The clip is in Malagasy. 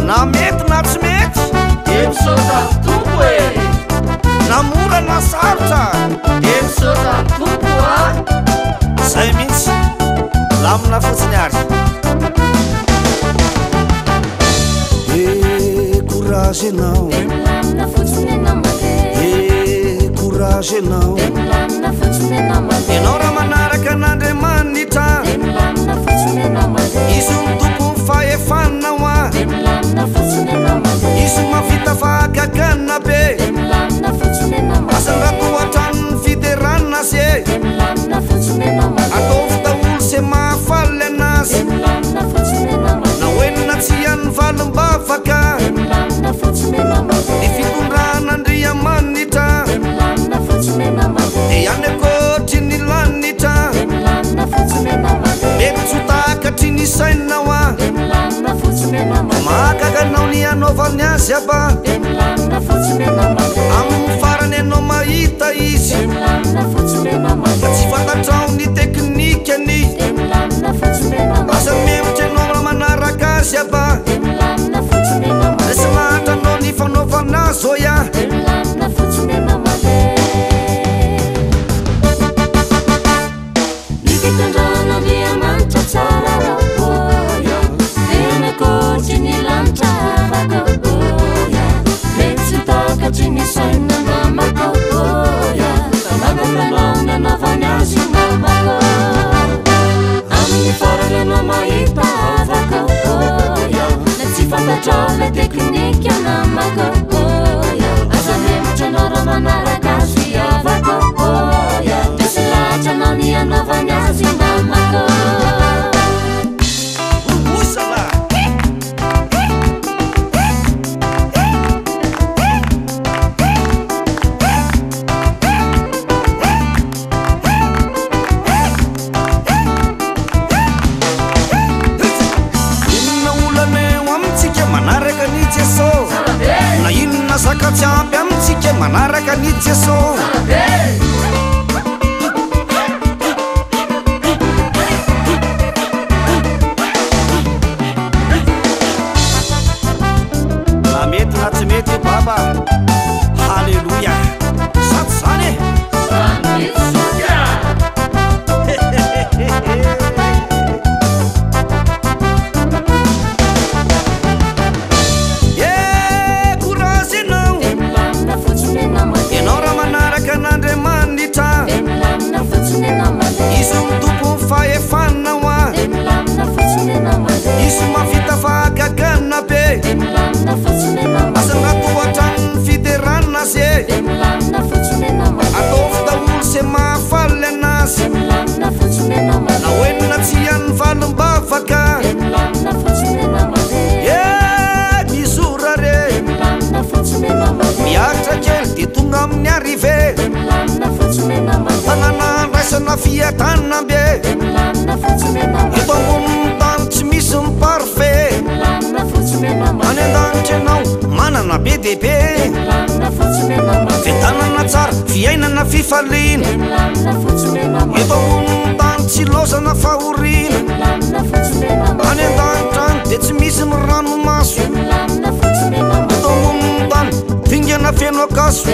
na mety na tsy mety emsota tompo e na mora na sarotra emsota tompo a zay mihitsy lamina fotsiny ary courage enao courage enao enao raha manaraka an'andriamanitra izy mitompo fahefanao a izy mavita fahagagana be asandratohatranony fiderana ze atao fitaolo se mahafaly anazy na hoenina tsy any valim-bavaka ny fitondran'andriamanitra de any akotry ny lanitra mety tsotakatry ny sainao a mahagaganao ny anaovany azy aba amin'ny farany anao mahita izy fa tsy fantatrao ny teknikany asa memotry anao raha manaraka azy aba resy lahatra ny fanaovana zo ya nifitondrana Andriamanitra tsara rakoya tena koatry ny lanitra vakokoya mety tsy takatry ny saina mamakokoya tanagakanao nanaovany azy mamako amin'ny farany anao mahita vakokoya na tsy fantatrao le teknika namakokoya aza memotry anao raha manaraka azy avakokoya desy lahatra anao ny anaovany azy mamako osala inona olaneo amintsika manaraka ny Jesosy na inona sakatsy ampy amintsika manaraka ny Jesosy na mety na tsy mety baba halleluja sady zany courage enao enao raha manaraka an'andriamanitra izy mitompo fahefanao a izy mavita fahagagana be asandratohatranony fiderana ze atao fitaolo se mahafaly anazy na hoenina tsy any valim-bavaka mizora re miakitra kely de tonga amin'ny arrivé tanàna andraisana fiatana be eto amboniny tany tsy misy ny parfait any an-danitra ianao manana be dehibe fitanana tsara fiainana fifaliana eto amboniny tany tsy lozana fahorina any an-danitra any de tsy misy ny ranomaso eto amboniny tany vingana feno akaso